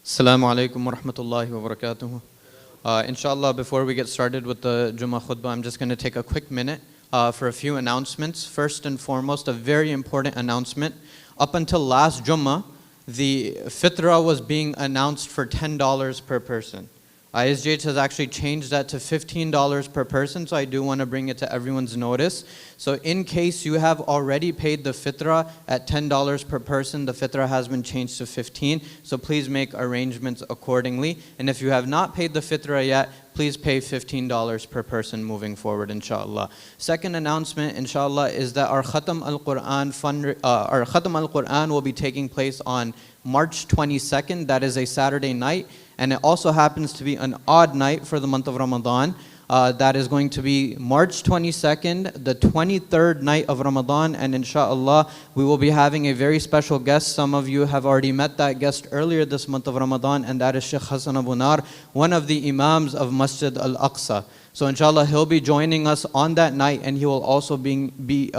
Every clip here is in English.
Assalamu alaikum wa rahmatullahi wa barakatuh. Inshallah, before we get started with the Jummah khutbah, I'm just going to take a quick minute for a few announcements. First and foremost, a very important announcement. Up until last Jummah, the fitrah was being announced for $10 per person. ISGH has actually changed that to $15 per person, so I do want to bring it to everyone's notice. So in case you have already paid the fitrah at $10 per person, the fitrah has been changed to $15, so please make arrangements accordingly. And if you have not paid the fitrah yet, please pay $15 per person moving forward, inshallah. Second announcement, inshallah, is that our Khatam al-Quran will be taking place on March 22nd. That is a Saturday night. And it also happens to be an odd night for the month of Ramadan. That is going to be March 22nd, the 23rd night of Ramadan. And inshallah, we will be having a very special guest. Some of you have already met that guest earlier this month of Ramadan, and that is Sheikh Hassan Abu Nar, one of the Imams of Masjid Al-Aqsa. So inshallah, he'll be joining us on that night, and he will also be doing the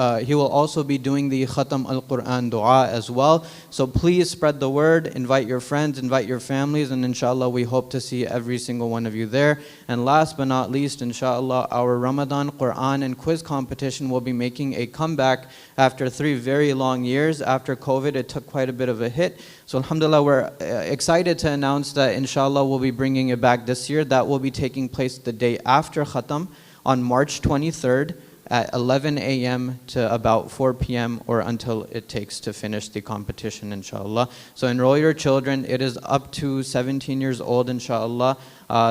Khatam al-Quran dua as well. So please spread the word, invite your friends, invite your families, and inshallah we hope to see every single one of you there. And last but not least, inshallah, our Ramadan Quran and quiz competition will be making a comeback after 3 very long years. After COVID, it took quite a bit of a hit. So alhamdulillah, we're excited to announce that inshallah we'll be bringing it back this year. That will be taking place the day after Khatam on March 23rd at 11 a.m. to about 4 p.m. or until it takes to finish the competition, inshallah. So enroll your children. It is up to 17 years old, inshallah.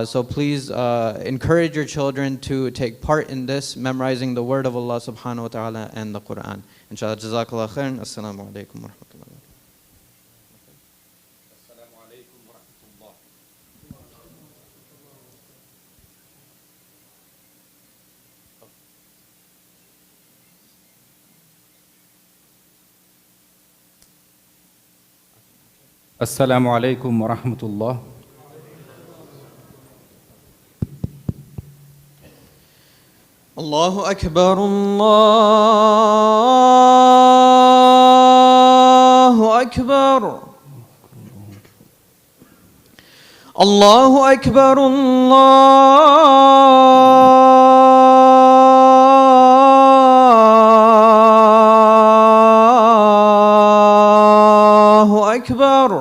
So please encourage your children to take part in this, memorizing the word of Allah subhanahu wa ta'ala and the Quran. Inshallah, jazakallah khairan. Assalamu alaikum wa rahmatullah. Assalamu alaikum wa rahmatullah. Allahu Akbar, Allahu Akbar. Allahu Akbar, Allahu Akbar.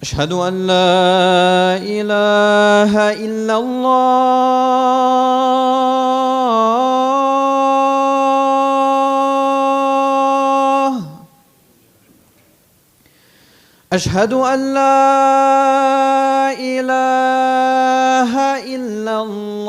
أشهد أن لا إله إلا الله. أشهد أن لا إله إلا الله.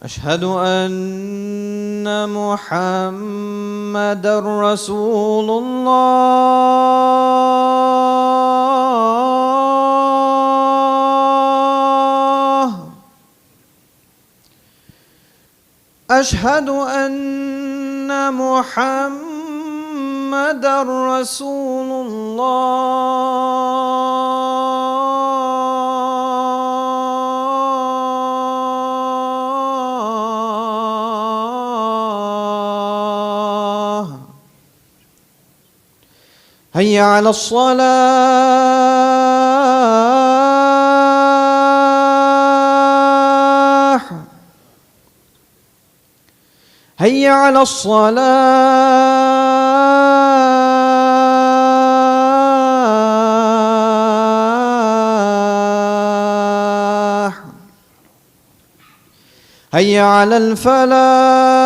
أشهد أن محمدًا رسول الله. أشهد أن محمدًا رسول الله. هيا على الصلاة. هيا على الصلاة. هيا على الفلاح.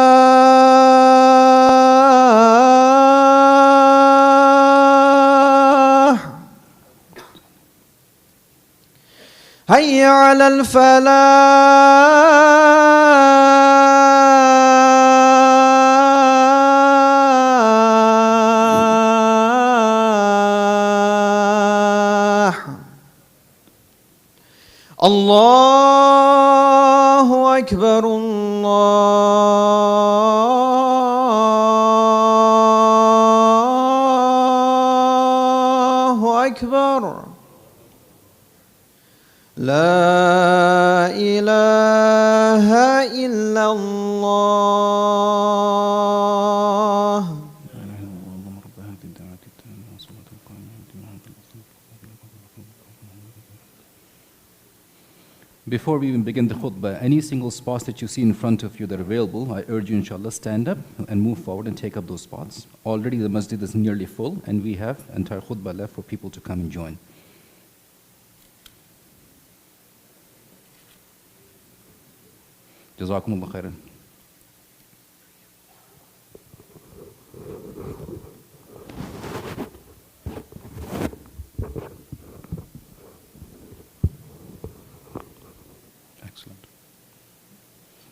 هيا على الفلاح. الله أكبر، الله أكبر. لا إله إلا الله. الله. Before we even begin the khutbah, any single spots that you see in front of you that are available, I urge you, inshallah, stand up and move forward and take up those spots. Already the masjid is nearly full, and we have entire khutbah left for people to come and join. Jazakumullah khairan.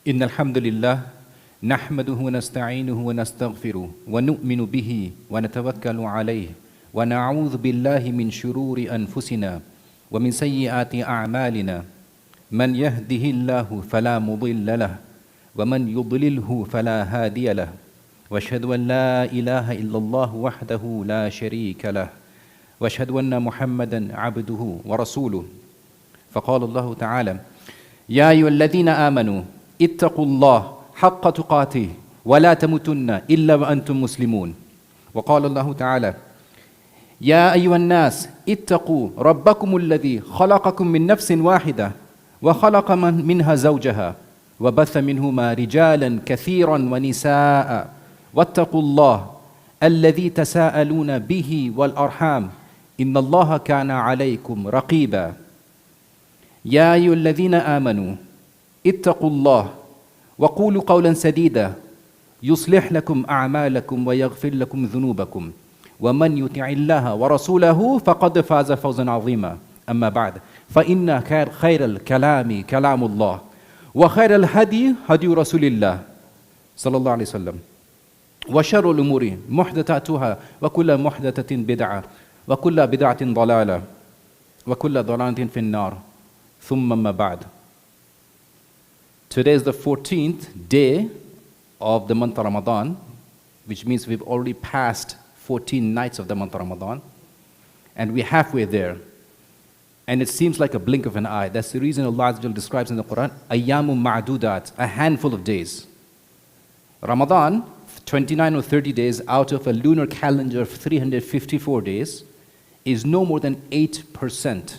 إن الحمد لله نحمده ونستعينه ونستغفره ونؤمن به ونتوكل عليه ونعوذ بالله من شرور أنفسنا ومن سيئات أعمالنا من يهده الله فلا مضل له ومن يضلله فلا هادي له واشهد أن لا إله إلا الله وحده لا شريك له واشهد أن محمدا عبده ورسوله فقال الله تعالى يا أيها الذين آمنوا اتقوا الله حق تقاته ولا تموتن إلا وأنتم مسلمون وقال الله تعالى يا أيها الناس اتقوا ربكم الذي خلقكم من نفس واحدة وخلق منها زوجها وبث منهما رجالا كثيرا ونساء واتقوا الله الذي تساءلون به والأرحام إن الله كان عليكم رقيبا يا أيها الذين آمنوا اتقوا الله وقولوا قولا سديدا يصلح لكم أعمالكم ويغفر لكم ذنوبكم ومن يطع الله ورسوله فقد فاز فوزا عظيما أما بعد فإن خير الكلام كلام الله وخير الهدي هدي رسول الله صلى الله عليه وسلم وشر الأمور محدثاتها وكل محدثة بدعة وكل بدعة ضلالة وكل ضلالة في النار ثم ما بعد. Today is the 14th day of the month of Ramadan, which means we've already passed 14 nights of the month of Ramadan, and we're halfway there. And it seems like a blink of an eye. That's the reason Allah Azza wa Jalla describes in the Quran, ayyamun ma'dudat, a handful of days. Ramadan, 29 or 30 days out of a lunar calendar of 354 days, is no more than 8%.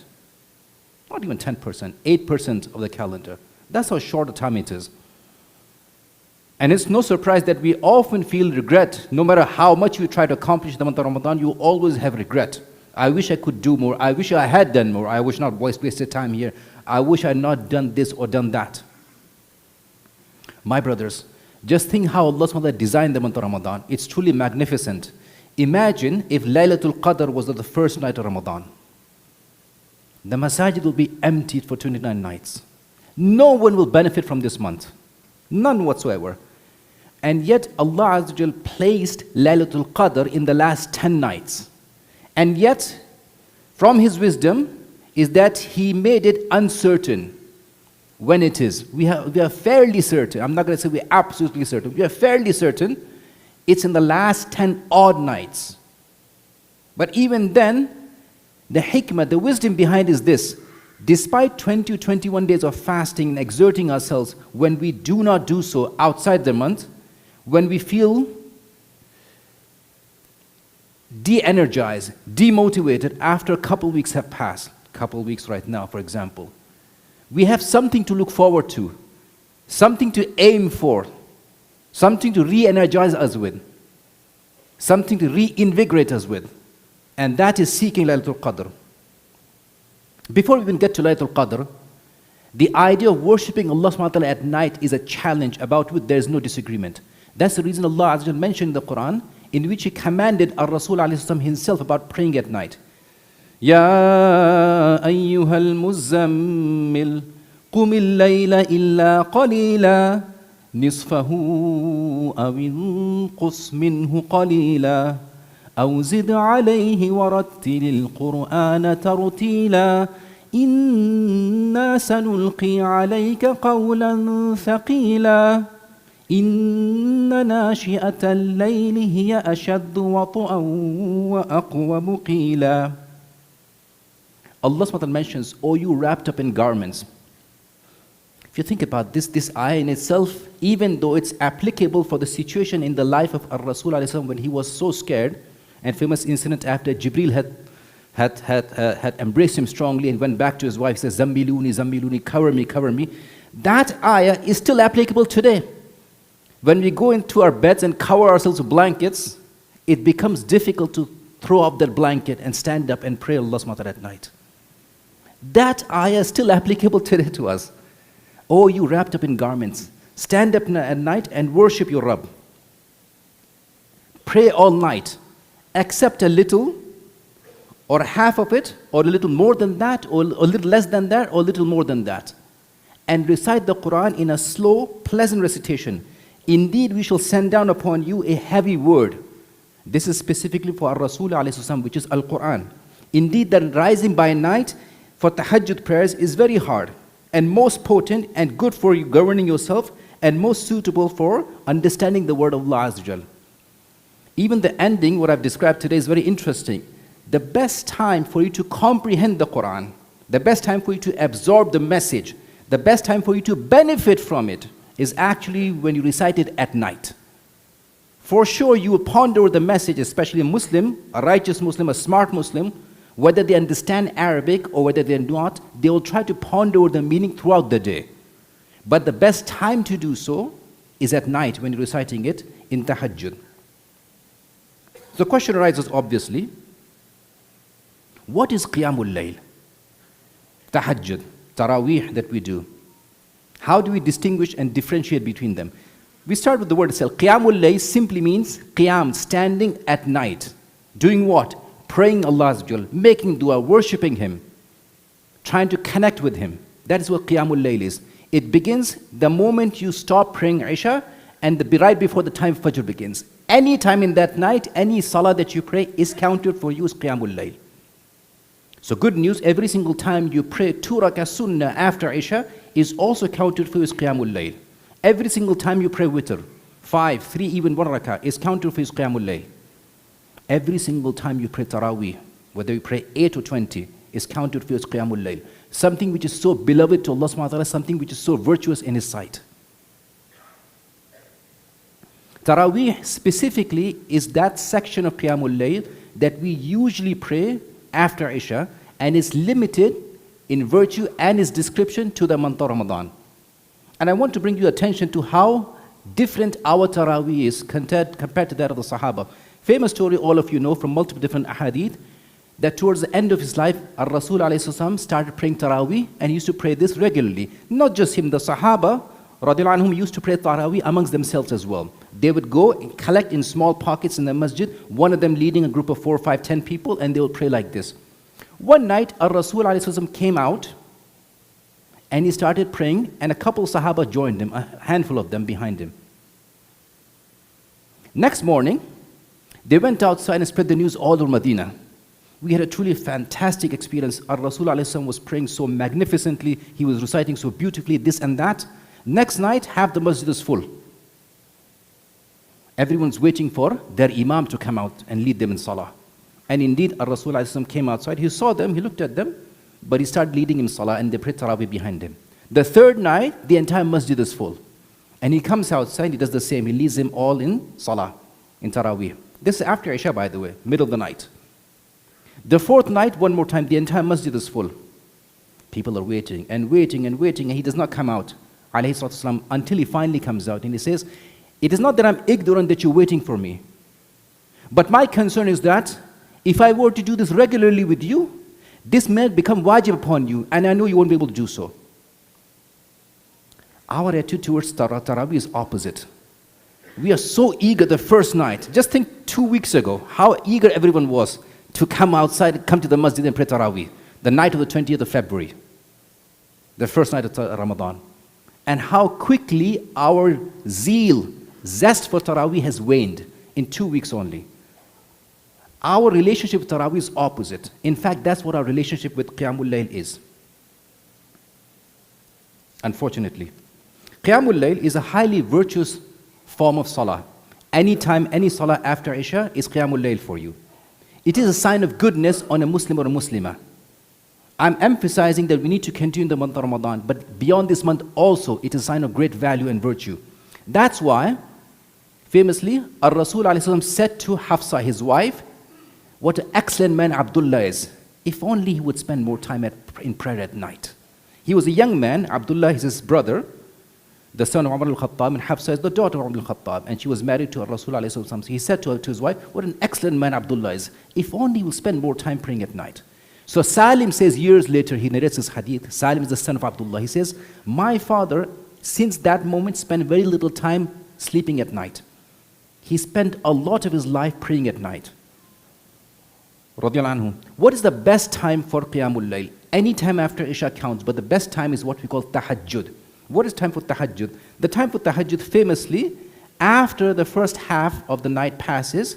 Not even 10%, 8% of the calendar. That's how short a time it is. And it's no surprise that we often feel regret. No matter how much you try to accomplish the month of Ramadan, you always have regret. I wish I could do more. I wish I had done more. I wish not wasted time here. I wish I had not done this or done that. My brothers, just think how Allah subhanahu wa ta'ala designed the month of Ramadan. It's truly magnificent. Imagine if Laylatul Qadr was the first night of Ramadan. The masajid will be emptied for 29 nights. No one will benefit from this month. None whatsoever. And yet Allah Azza wa Jal placed Laylatul Qadr in the last 10 nights. And yet, from His wisdom, is that He made it uncertain when it is. We are fairly certain. I'm not going to say we're absolutely certain. We are fairly certain it's in the last 10 odd nights. But even then, the hikmah, the wisdom behind is this. Despite 20 to 21 days of fasting and exerting ourselves, when we do not do so outside the month, when we feel de-energized, demotivated after a couple weeks have passed, couple weeks right now, for example, we have something to look forward to, something to aim for, something to re-energize us with, something to reinvigorate us with, and that is seeking Laylatul Qadr. Before we even get to Laylatul Qadr, the idea of worshipping Allah subhanahu wa ta'ala at night is a challenge about which there is no disagreement. That's the reason Allah Azza wa Jalla mentioned in the Quran, in which He commanded our Rasul alayhi salam himself about praying at night. Ya ayyuhal muzammil qumil layla illa qalila nisfahu aw inqus minhu qalila أو زد عليه ورتل القرآن ترتيلا إنا سنلقي عليك قولا ثقيلا إن ناشئة الليل هي أشد وطئا وأقوم قيلا. Allah SWT mentions, "O you wrapped up in garments, If you think about this ayah in itself, even though it's applicable for the situation in the life of Ar-Rasul alayhi salam when he was so scared, and famous incident after Jibril had embraced him strongly and went back to his wife, says, Zammiluni, Zammiluni, cover me, cover me. That ayah is still applicable today. When we go into our beds and cover ourselves with blankets, it becomes difficult to throw up that blanket and stand up and pray Allah subhanahu wa ta'ala at night. That ayah is still applicable today to us. Oh, you wrapped up in garments, stand up at night and worship your Rabb. Pray all night, accept a little or half of it, or a little more than that, or a little less than that, or a little more than that. And recite the Quran in a slow, pleasant recitation. Indeed, we shall send down upon you a heavy word. This is specifically for our Rasul alayhi salam, which is Al-Quran. Indeed, that rising by night for tahajjud prayers is very hard, and most potent and good for you governing yourself, and most suitable for understanding the word of Allah Azza wa Jal. Even the ending, what I've described today, is very interesting. The best time for you to comprehend the Quran, the best time for you to absorb the message, the best time for you to benefit from it is actually when you recite it at night. For sure, you will ponder the message, especially a Muslim, a righteous Muslim, a smart Muslim, whether they understand Arabic or whether they do not, they will try to ponder the meaning throughout the day. But the best time to do so is at night when you're reciting it in tahajjud. The question arises, obviously, what is Qiyamul Layl? Tahajjud, Taraweeh that we do. How do we distinguish and differentiate between them? We start with the word itself. Qiyamul Layl simply means Qiyam, standing at night. Doing what? Praying Allah Azza wa Jal, making dua, worshipping Him, trying to connect with Him. That is what Qiyamul Layl is. It begins the moment you stop praying Isha and right before the time Fajr begins. Any time in that night, any salah that you pray is counted for you as Qiyamul Layl. So good news, every single time you pray 2 rakah sunnah after Isha is also counted for you as Qiyamul Layl. Every single time you pray witr, 5, 3, even 1 rakah is counted for you as Qiyamul Layl. Every single time you pray Taraweeh, whether you pray 8 or 20, is counted for you as Qiyamul Layl. Something which is so beloved to Allah subhanahu wa ta'ala, something which is so virtuous in His sight. Taraweeh specifically is that section of Qiyamul Layl that we usually pray after Isha, and is limited in virtue and its description to the month of Ramadan. And I want to bring your attention to how different our Taraweeh is compared to that of the Sahaba. Famous story all of you know from multiple different ahadith, that towards the end of his life, Ar-Rasul alayhi started praying Taraweeh, and he used to pray this regularly. Not just him, the Sahaba radiallahu anhum used to pray Taraweeh amongst themselves as well. They would go and collect in small pockets in the masjid, one of them leading a group of 4, 5, 10 people, and they would pray like this. One night, Ar-Rasul alayhi came out, and he started praying, and a couple of Sahaba joined him, a handful of them behind him. Next morning, they went outside and spread the news all over Medina. We had a truly fantastic experience. Ar-Rasul alayhi was praying so magnificently, he was reciting so beautifully, this and that. Next night, half the masjid is full. Everyone's waiting for their imam to come out and lead them in salah. And indeed, Ar-Rasul alayhi came outside, he saw them, he looked at them, but he started leading in salah, and they prayed Taraweeh behind him. The third night, the entire masjid is full. And he comes outside, he does the same, he leads them all in salah, in Taraweeh. This is after Isha, by the way, middle of the night. The fourth night, one more time, the entire masjid is full. People are waiting and waiting and waiting, and he does not come out, alayhi salatu wasalam, until he finally comes out, and he says, it is not that I'm ignorant that you're waiting for me, but my concern is that if I were to do this regularly with you, this may become wajib upon you, and I know you won't be able to do so. Our attitude towards Taraweeh is opposite. We are so eager the first night. Just think 2 weeks ago, how eager everyone was to come outside, come to the masjid and pray Taraweeh, the night of the 20th of February, the first night of Ramadan. And how quickly our zeal, zest for Taraweeh has waned in 2 weeks only. Our relationship with Taraweeh is opposite. In fact, that's what our relationship with Qiyamul Layl is. Unfortunately. Qiyamul Layl is a highly virtuous form of salah. Anytime, any salah after Isha is Qiyamul Layl for you. It is a sign of goodness on a Muslim or a Muslimah. I'm emphasizing that we need to continue the month of Ramadan, but beyond this month also, it is a sign of great value and virtue. That's why, famously, Ar-Rasul ﷺ said to Hafsa, his wife, what an excellent man Abdullah is. If only he would spend more time in prayer at night. He was a young man. Abdullah is his brother, the son of Umar al-Khattab, and Hafsa is the daughter of Umar al-Khattab, and she was married to Rasul ﷺ. So he said to his wife, what an excellent man Abdullah is. If only he will spend more time praying at night. So Salim says years later, he narrates this hadith. Salim is the son of Abdullah. He says, my father, since that moment, spent very little time sleeping at night. He spent a lot of his life praying at night. Radiallahu anhu. What is the best time for Qiyamul Layl? Any time after Isha counts, but the best time is what we call Tahajjud. What is time for Tahajjud? The time for Tahajjud, famously, after the first half of the night passes,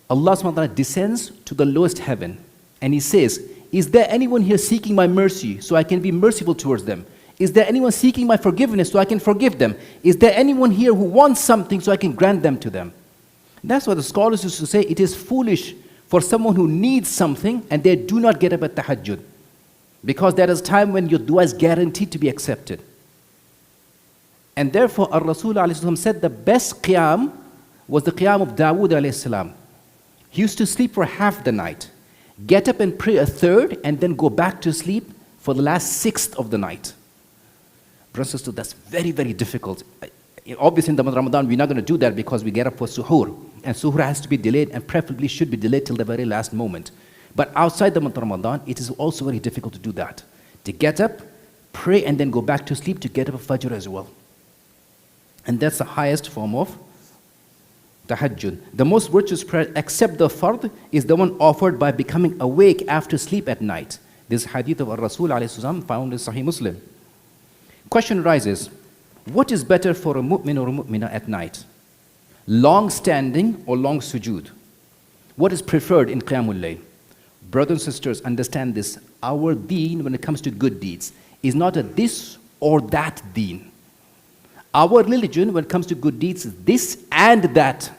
Allah subhanahu wa ta'ala descends to the lowest heaven, and He says, is there anyone here seeking my mercy so I can be merciful towards them? Is there anyone seeking my forgiveness so I can forgive them? Is there anyone here who wants something so I can grant them to them? That's why the scholars used to say it is foolish for someone who needs something and they do not get up at Tahajjud, because there is time when your dua is guaranteed to be accepted. And therefore, Ar-Rasul ﷺ said the best qiyam was the qiyam of Dawood ﷺ. He used to sleep for half the night, get up and pray a third, and then go back to sleep for the last sixth of the night. Brothers and sisters, that's very, very difficult. Obviously, in the month of Ramadan, we're not going to do that because we get up for suhoor. And suhoor has to be delayed, and preferably should be delayed till the very last moment. But outside the month of Ramadan, it is also very difficult to do that. To get up, pray, and then go back to sleep to get up for Fajr as well. And that's the highest form of Tahajjud. The most virtuous prayer, except the fard, is the one offered by becoming awake after sleep at night. This hadith of Rasul ﷺ found in Sahih Muslim. Question arises, what is better for a mu'min or a mu'mina at night? Long standing or long sujood? What is preferred in Qiyamul Layl? Brothers and sisters, understand this. Our deen, when it comes to good deeds, is not a this or that deen. Our religion, when it comes to good deeds, is this and that,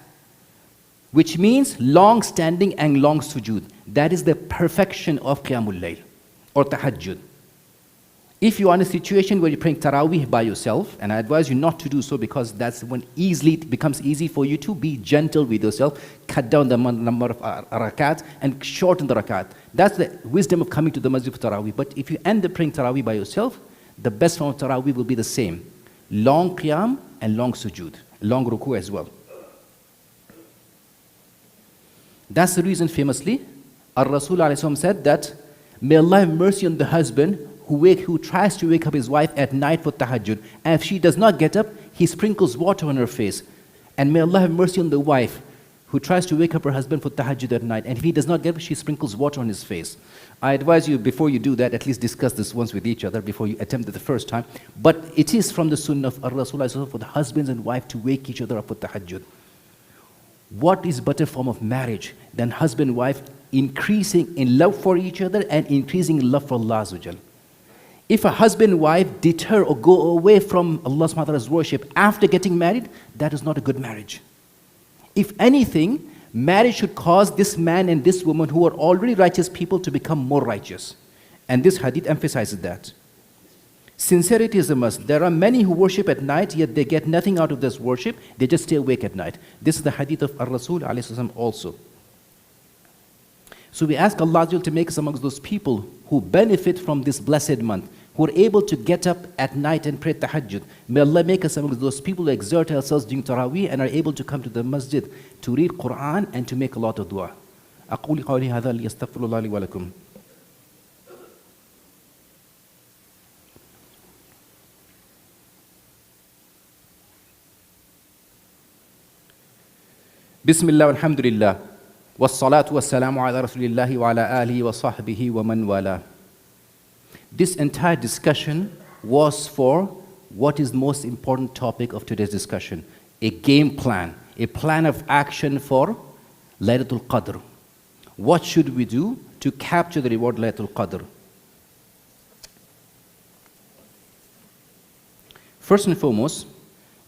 which means long standing and long sujood. That is the perfection of Qiyamul Layl or Tahajjud. If you are in a situation where you're praying Taraweeh by yourself, and I advise you not to do so because that's when it becomes easy for you to be gentle with yourself, cut down the number of rakat and shorten the rakat. That's the wisdom of coming to the masjid for Taraweeh. But if you end up praying Taraweeh by yourself, the best form of Taraweeh will be the same. Long qiyam and long sujood, long ruku as well. That's the reason famously, Ar-Rasul ﷺ said that, may Allah have mercy on the husband who tries to wake up his wife at night for tahajjud, and if she does not get up, he sprinkles water on her face. And may Allah have mercy on the wife who tries to wake up her husband for tahajjud at night, and if he does not get up, she sprinkles water on his face. I advise you, before you do that, at least discuss this once with each other before you attempt it the first time. But it is from the sunnah of Rasulullah for the husbands and wife to wake each other up for tahajjud. What is better form of marriage than husband and wife increasing in love for each other and increasing in love for Allah Azza wa Jal? If a husband and wife deter or go away from Allah subhanahu wa ta'ala's worship after getting married, that is not a good marriage. If anything, marriage should cause this man and this woman who are already righteous people to become more righteous. And this hadith emphasizes that. Sincerity is a must. There are many who worship at night, yet they get nothing out of this worship. They just stay awake at night. This is the hadith of Ar-Rasul ﷺ also. So we ask Allah to make us amongst those people who benefit from this blessed month, who are able to get up at night and pray tahajjud. May Allah make us amongst those people who exert ourselves during Taraweeh and are able to come to the masjid to read Quran and to make a lot of dua. أقول قولي هذا لأستغفر الله لي ولكم. بسم الله والحمد لله والصلاة والسلام على رسول الله وعلى آله وصحبه ومن والاه. This entire discussion was for what is the most important topic of today's discussion, a game plan, a plan of action for Laylatul Qadr. What should we do to capture the reward Laylatul Qadr? First and foremost,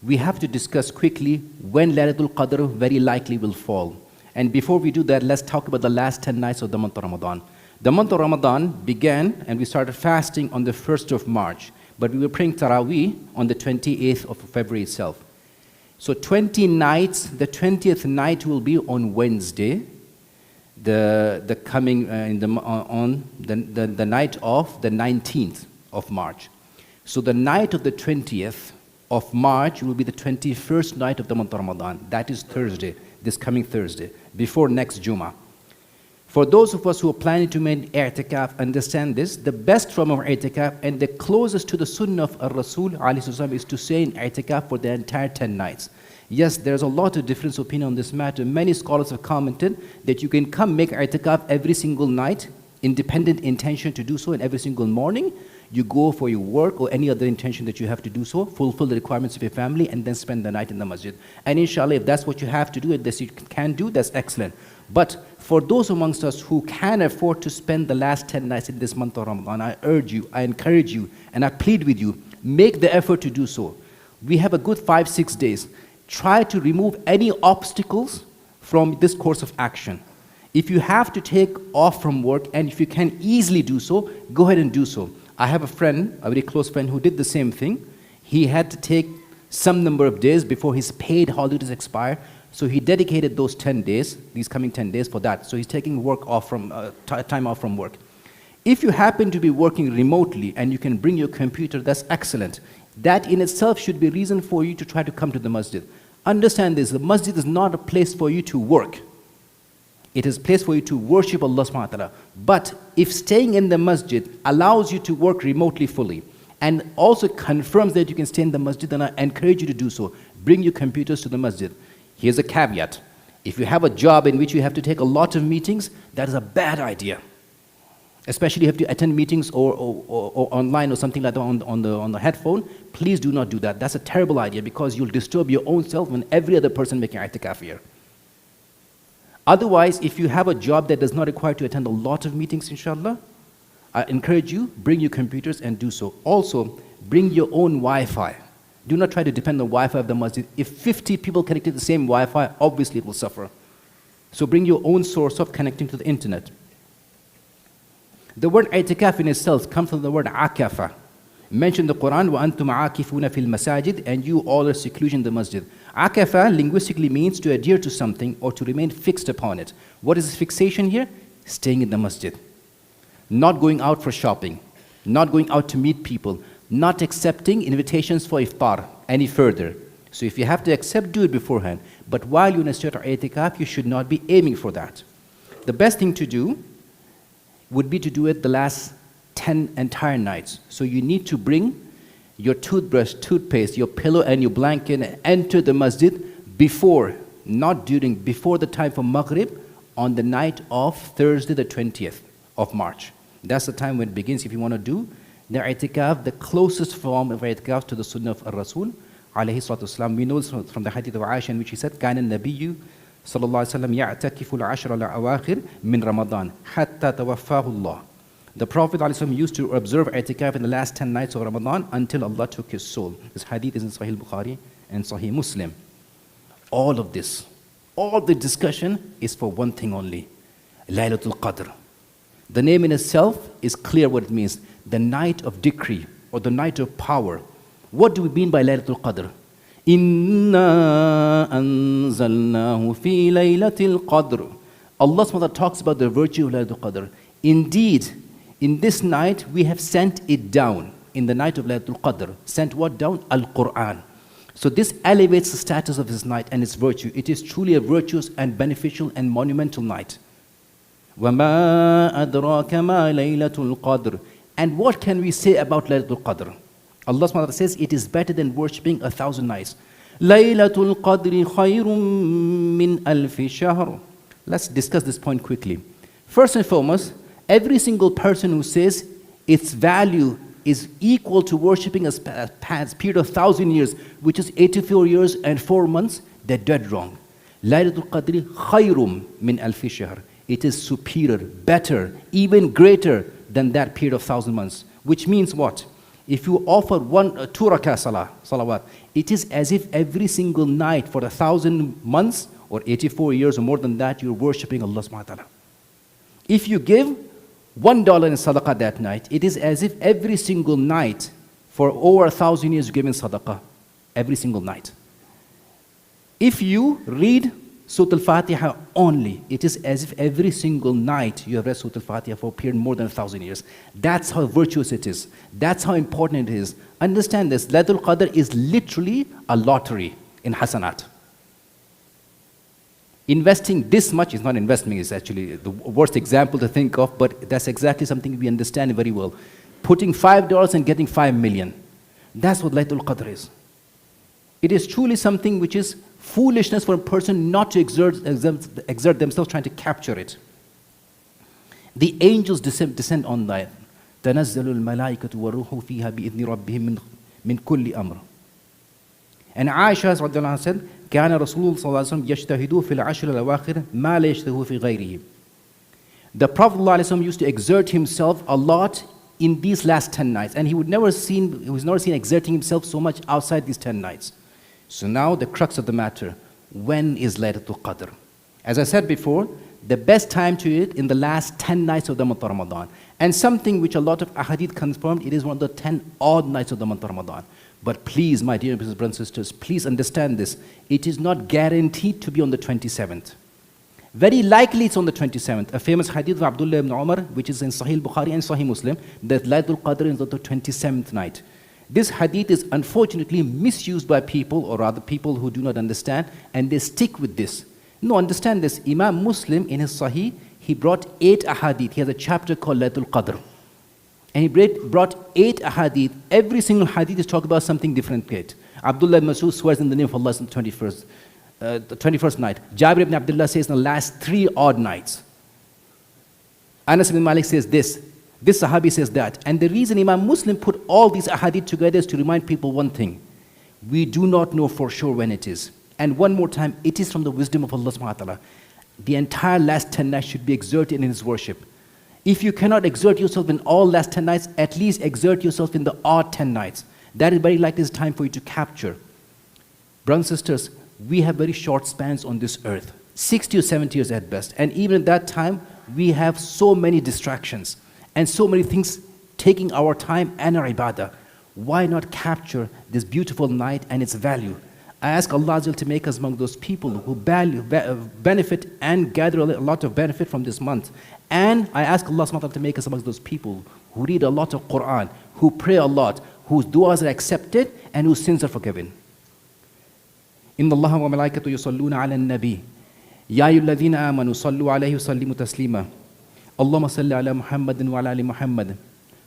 we have to discuss quickly when Laylatul Qadr very likely will fall. And before we do that, let's talk about the last 10 nights of the month of Ramadan. The month of Ramadan began and we started fasting on the 1st of March, but we were praying Taraweeh on the 28th of February itself. So 20 nights, the 20th night will be on Wednesday, the coming on the night of the 19th of March. So the night of the 20th of March will be the 21st night of the month of Ramadan. That is Thursday, this coming Thursday, before next Jummah. For those of us who are planning to make i'tikaf, understand this, the best form of i'tikaf and the closest to the sunnah of Rasul is to stay in i'tikaf for the entire 10 nights. Yes, there's a lot of different opinion on this matter. Many scholars have commented that you can come make i'tikaf every single night, independent intention to do so, and every single morning you go for your work or any other intention that you have to do so, fulfill the requirements of your family, and then spend the night in the masjid. And inshallah, if that's what you have to do and this you can do, that's excellent. But for those amongst us who can afford to spend the last 10 nights in this month of Ramadan, I urge you, I encourage you, and I plead with you, make the effort to do so. We have a good 5-6 days. Try to remove any obstacles from this course of action. If you have to take off from work, and if you can easily do so, go ahead and do so. I have a friend, a very close friend, who did the same thing. He had to take some number of days before his paid holidays expire. So he dedicated those 10 days, these coming 10 days for that. So he's taking work off from, time off from work. If you happen to be working remotely and you can bring your computer, that's excellent. That in itself should be a reason for you to try to come to the masjid. Understand this, the masjid is not a place for you to work. It is a place for you to worship Allah subhanahu wa ta'ala. But if staying in the masjid allows you to work remotely fully, and also confirms that you can stay in the masjid, then I encourage you to do so. Bring your computers to the masjid. Here's a caveat. If you have a job in which you have to take a lot of meetings, that is a bad idea. Especially if you have to attend meetings or online or something like that on the headphone, please do not do that. That's a terrible idea because you'll disturb your own self and every other person making i'tikaf here. Otherwise, if you have a job that does not require to attend a lot of meetings, inshallah, I encourage you, bring your computers and do so. Also, bring your own Wi-Fi. Do not try to depend on the Wi-Fi of the masjid. If 50 people connected to the same Wi-Fi, obviously it will suffer. So bring your own source of connecting to the internet. The word i'tikaf in itself comes from the word akafa. Mentioned in the Quran, وَأَنْتُمْ عَاكِفُونَ فِي الْمَسَاجِدِ, and you all are seclusion in the masjid. Akafa linguistically means to adhere to something or to remain fixed upon it. What is fixation here? Staying in the masjid. Not going out for shopping. Not going out to meet people. Not accepting invitations for iftar any further. So if you have to accept, do it beforehand. But while you're in a state of i'tikaf, you should not be aiming for that. The best thing to do would be to do it the last 10 entire nights. So you need to bring your toothbrush, toothpaste, your pillow and your blanket and enter the masjid before, not during, before the time for Maghrib on the night of Thursday the 20th of March. That's the time when it begins if you want to do the i'tikaf, the closest form of i'tikaf to the sunnah of Rasul alayhi salatu wasalam. We know from the hadith of Aisha in which he said, كان النبي صلى الله عليه وسلم يعتكف العشر الأواخر من رمضان حتى توفاه الله. The Prophet ﷺ used to observe i'tikaf in the last 10 nights of Ramadan until Allah took his soul. This hadith is in Sahih Bukhari and Sahih Muslim. All of this, all the discussion is for one thing only, Laylatul Qadr. The name in itself is clear what it means, the night of decree or the night of power. What do we mean by Laylatul Qadr? Inna anzalnahu fi laylatil qadr. Allah SWT talks about the virtue of Laylatul Qadr. Indeed, in this night we have sent it down. In the night of Laylatul Qadr, sent what down? Al-Quran. So this elevates the status of this night and its virtue. It is truly a virtuous and beneficial and monumental night. وَمَا أَدْرَاكَ مَا لَيْلَةُ الْقَدْرِ. And what can we say about Laylatul Qadr? Allah SWT says it is better than worshipping 1,000 nights. Laylatul Qadri khayrun min alfi shahr. Let's discuss this point quickly. First and foremost, every single person who says its value is equal to worshipping a period of 1,000 years, which is 84 years and 4 months, they're dead wrong. Laylatul Qadri khayrun min alfi shahr. It is superior, better, even greater than that period of 1,000 months. Which means what? If you offer 2 rakah salawat, it is as if every single night for 1,000 months or 84 years or more than that, you're worshipping Allah subhanahu wa ta'ala. If you give $1 in sadaqah that night, it is as if every single night for over 1,000 years you've given sadaqah. Every single night. If you read Surah Al-Fatiha only, it is as if every single night you have read Surah Al-Fatiha for a period more than 1,000 years. That's how virtuous it is. That's how important it is. Understand this, Laylatul Qadr is literally a lottery in hasanat. Investing this much is not investment, is actually the worst example to think of, but that's exactly something we understand very well. Putting $5 and getting 5 million. That's what Laylatul Qadr is. It is truly something which is foolishness for a person not to exert themselves trying to capture it. The angels descend on night. تَنَزَّلُ الْمَلَائِكَةُ وَالرُّوحُ فِيهَا بِإِذْنِ رَبِّهِمْ مِنْ كُلِّ أَمْرٍ. And Aisha رضي الله عنها said, كان رسول الله صلى الله عليه وسلم يجتهد في العشر الأواخر ما لا يجتهد في غيره. The Prophet ﷺ used to exert himself a lot in these last 10 nights, and he was never seen exerting himself so much outside these 10 nights. So now the crux of the matter, when is Laylatul Qadr? As I said before, the best time to it in the last 10 nights of the month of Ramadan. And something which a lot of ahadith confirmed, it is one of the 10 odd nights of the month of Ramadan. But please, my dear brothers and sisters, please understand this. It is not guaranteed to be on the 27th. Very likely it's on the 27th. A famous hadith of Abdullah ibn Umar, which is in Sahih Bukhari and Sahih Muslim, that Laylatul Qadr is on the 27th night. This hadith is unfortunately misused by people, or rather people who do not understand, and they stick with this. No, understand this. Imam Muslim in his Sahih, he brought 8 ahadith. He has a chapter called Laylatul Qadr. And he brought 8 ahadith. Every single hadith is talking about something different. Abdullah ibn Mas'ud swears in the name of Allah on the 21st night. Jabir ibn Abdullah says in the last 3 odd nights. Anas ibn Malik says this. This Sahabi says that. And the reason Imam Muslim put all these ahadith together is to remind people one thing. We do not know for sure when it is. And one more time, it is from the wisdom of Allah subhanahu wa ta'ala. The entire last 10 nights should be exerted in His worship. If you cannot exert yourself in all last 10 nights, at least exert yourself in the odd 10 nights. That is very likely the time for you to capture. Brothers and sisters, we have very short spans on this earth. 60 or 70 years at best. And even at that time, we have so many distractions. And so many things taking our time and our ibadah. Why not capture this beautiful night and its value? I ask Allah to make us among those people who benefit and gather a lot of benefit from this month. And I ask Allah to make us among those people who read a lot of Quran, who pray a lot, whose du'as are accepted and whose sins are forgiven. إن الله وملائكته يصلون على النبي يا أيها الذين آمنوا صلوا عليه وسلموا تسليما اللهم صل على محمد وعلى آل محمد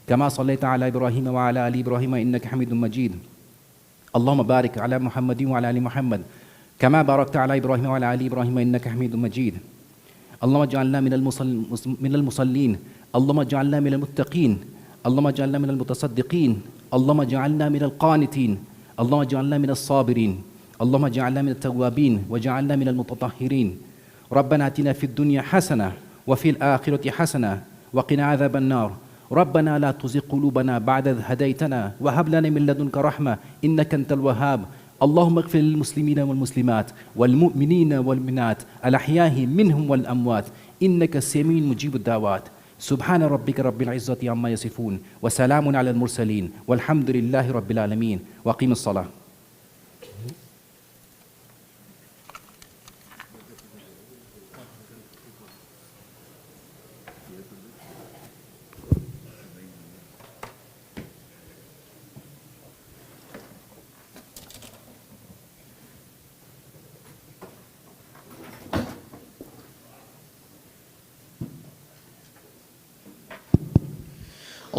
كما صليت على إبراهيم وعلى آل إبراهيم إنك حميد مجيد اللهم بارك على محمد وعلى آل محمد كما باركت على إبراهيم وعلى آل إبراهيم إنك حميد مجيد اللهم اجعلنا من المصلين اللهم اجعلنا من المتقين اللهم اجعلنا من المتصدقين اللهم اجعلنا من القانتين اللهم اجعلنا من الصابرين اللهم اجعلنا من التوابين واجعلنا من المتطهرين ربنا آتنا في الدنيا حسنة وفي الآخرة حسنة وقنا عذاب النار ربنا لا تزغ قلوبنا بعد إذ هديتنا وهب لنا من لدنك رحمة إنك أنت الوهاب اللهم اغفر للمسلمين والمسلمات والمؤمنين والمؤمنات الأحياء منهم والأموات إنك سميع مجيب الدعوات سبحان ربك رب العزة عما يصفون وسلام على المرسلين والحمد لله رب العالمين وقيم الصلاة.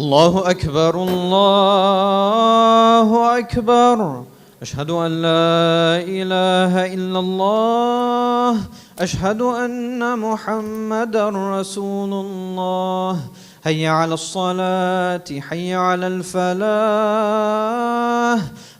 الله أكبر الله أكبر أشهد أن لا إله إلا الله أشهد أن محمدا رسول الله حي على الصلاة حي على الفلاح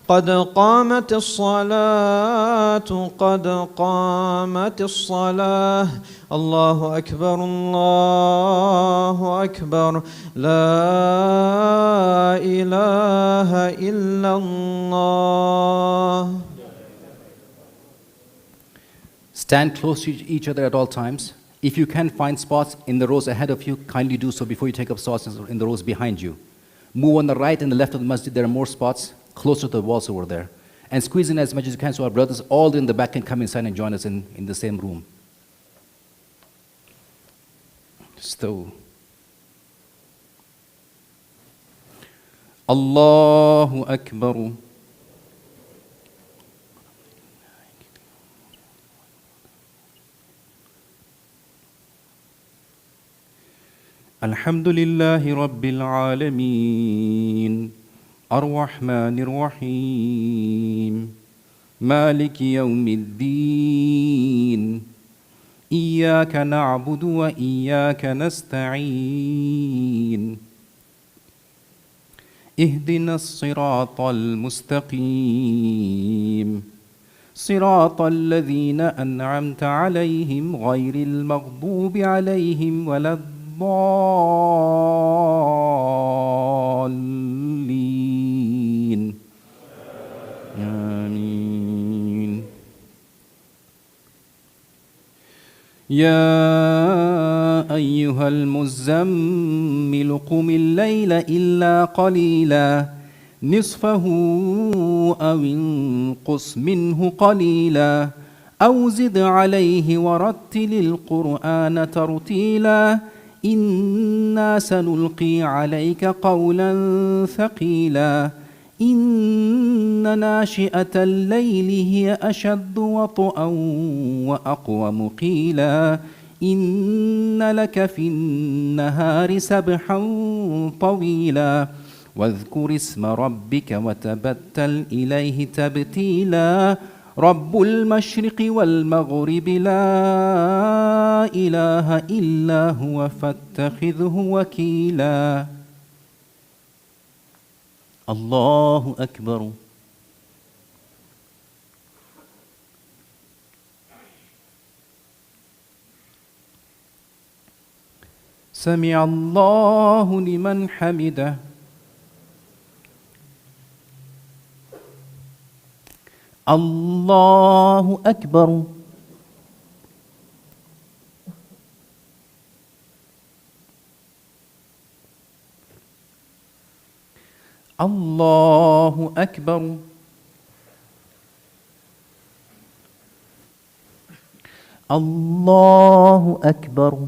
قد قامت الصلاة قد قامت الصلاة الله أكبر الله أكبر لا إله إلا الله. Stand close to each other at all times If you can find spots in the rows ahead of you, kindly do so before you take up spots in the rows behind you. Move on the right and the left of the masjid. There are more spots closer to the walls over there. And squeeze in as much as you can so our brothers all in the back can come inside and join us in the same room. So, Allahu Akbar. الحمد لله رب العالمين الرحمن الرحيم مالك يوم الدين إياك نعبد وإياك نستعين اهدنا الصراط المستقيم صراط الذين أنعمت عليهم غير المغضوب عليهم ولا الضالين آمين يا أيها المزمل قم الليل إلا قليلا نصفه أو انقص منه قليلا أو زد عليه ورتل القرآن ترتيلا إنا سنلقي عليك قولا ثقيلا إن ناشئة الليل هي أشد وطئا وأقوم قيلا إن لك في النهار سبحا طويلا واذكر اسم ربك وتبتل إليه تبتيلا رب المشرق والمغرب لا إله إلا هو فاتخذه وكيلا الله أكبر سمع الله لمن حمده الله أكبر الله أكبر الله أكبر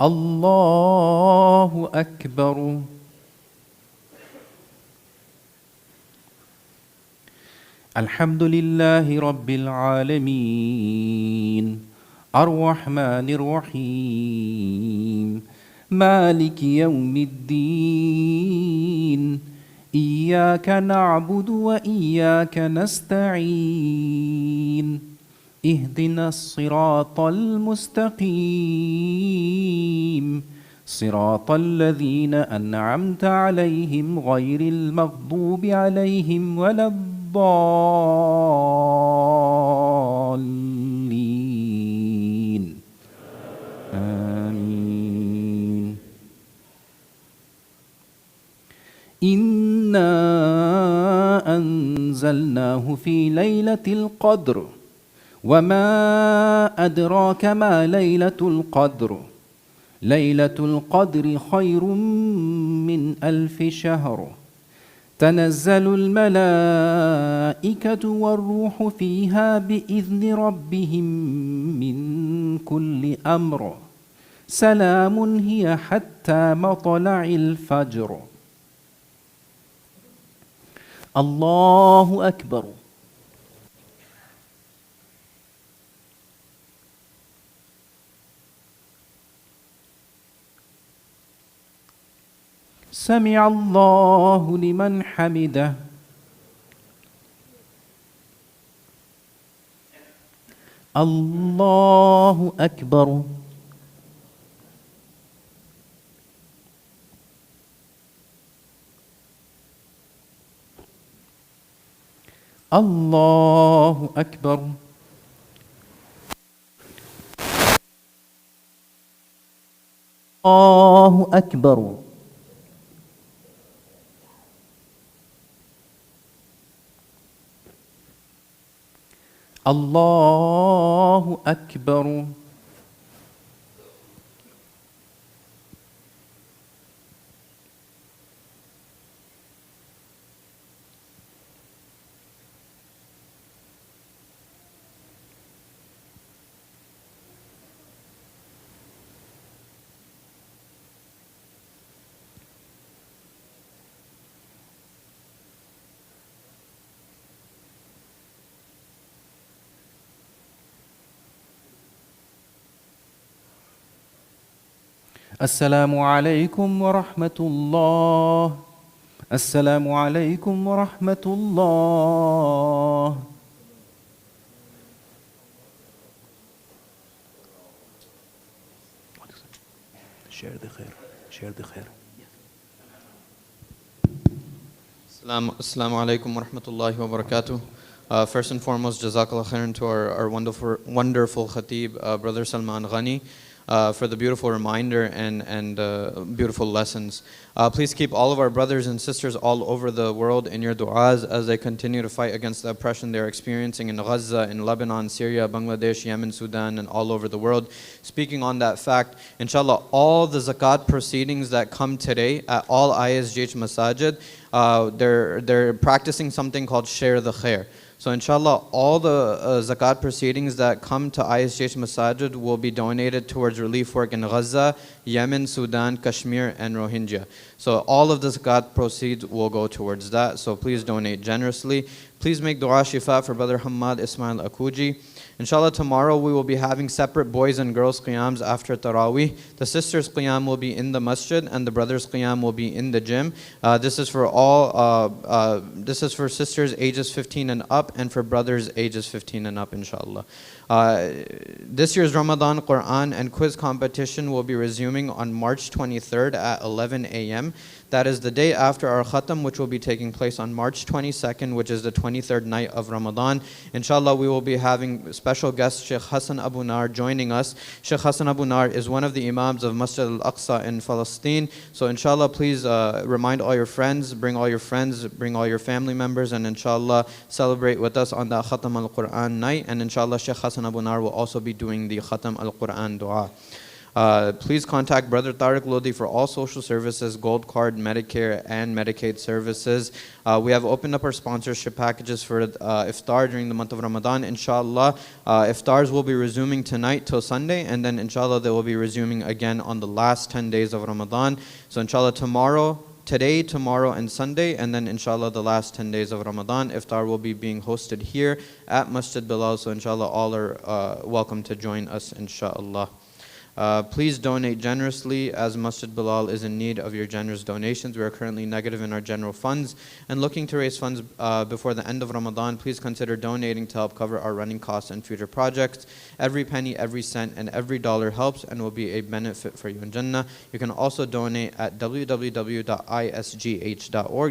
الله أكبر الحمد لله رب العالمين الرحمن الرحيم مالك يوم الدين إياك نعبد وإياك نستعين اهدنا الصراط المستقيم صراط الذين أنعمت عليهم غير المغضوب عليهم ولا الضالين آمين إنا أنزلناه في ليلة القدر وما أدراك ما ليلة القدر ليلة القدر خير من 1000 شهر تنزل الملائكة والروح فيها بإذن ربهم من كل أمر سلام هي حتى مطلع الفجر الله أكبر سمع الله لمن حمده الله أكبر الله أكبر الله أكبر Allahu Akbar. Assalamu alaikum wa rahmatullah. Assalamu alaikum wa rahmatullah. Share the khair. Share the khair. Assalamu alaikum wa rahmatullahi wa barakatuh. First and foremost, Jazakallah khairan to our wonderful Khatib, Brother Salman Ghani, for the beautiful reminder and beautiful lessons. Please keep all of our brothers and sisters all over the world in your du'as as they continue to fight against the oppression they're experiencing in Gaza, in Lebanon, Syria, Bangladesh, Yemen, Sudan, and all over the world. Speaking on that fact, inshallah, all the zakat proceedings that come today at all ISGH masajid, they're practicing something called share the khair. So inshallah, all the zakat proceedings that come to ISGH Masajid will be donated towards relief work in Gaza, Yemen, Sudan, Kashmir, and Rohingya. So all of the zakat proceeds will go towards that. So please donate generously. Please make dua shifa for Brother Hamad Ismail Akuji. Inshallah, tomorrow we will be having separate boys and girls qiyams after Taraweeh. The sisters' qiyam will be in the masjid and the brothers' qiyam will be in the gym. This is for sisters ages 15 and up and for brothers ages 15 and up, inshallah. This year's Ramadan Quran and quiz competition will be resuming on March 23rd at 11 a.m. That is the day after our Khatam, which will be taking place on March 22nd, which is the 23rd night of Ramadan. Inshallah, we will be having special guest Sheikh Hassan Abu Nar joining us. Sheikh Hassan Abu Nar is one of the Imams of Masjid al-Aqsa in Palestine. So inshallah, please remind all your friends, bring all your family members, and inshallah, celebrate with us on that Khatam al-Quran night. And inshallah, Sheikh Hassan Abu Nar will also be doing the Khatam al-Quran dua. Please contact Brother Tariq Lodi for all social services, Gold Card, Medicare, and Medicaid services. We have opened up our sponsorship packages for iftar during the month of Ramadan. Inshallah, iftars will be resuming tonight till Sunday, and then inshallah they will be resuming again on the last 10 days of Ramadan. So inshallah today, tomorrow, and Sunday, and then inshallah the last 10 days of Ramadan, iftar will be being hosted here at Masjid Bilal. So inshallah all are welcome to join us, inshallah. Please donate generously as Masjid Bilal is in need of your generous donations. We are currently negative in our general funds and looking to raise funds before the end of Ramadan. Please consider donating to help cover our running costs and future projects. Every penny, every cent, and every dollar helps and will be a benefit for you in Jannah. You can also donate at www.isgh.org.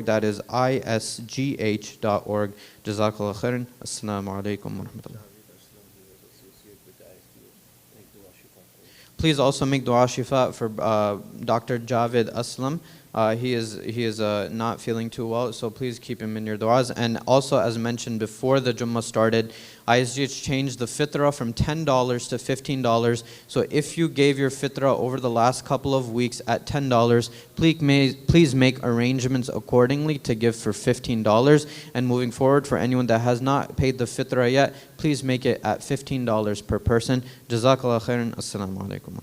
That is isgh.org. Jazakallah khairan. Assalamu alaikum wa rahmatullah. Please also make dua shifa for Dr. Javed Aslam. He is not feeling too well, so please keep him in your duas. And also, as mentioned before the Jummah started, ISGH changed the fitrah from $10 to $15. So if you gave your fitrah over the last couple of weeks at $10, please make arrangements accordingly to give for $15. And moving forward, for anyone that has not paid the fitrah yet, please make it at $15 per person. Jazakallah khairan. Assalamu alaikum.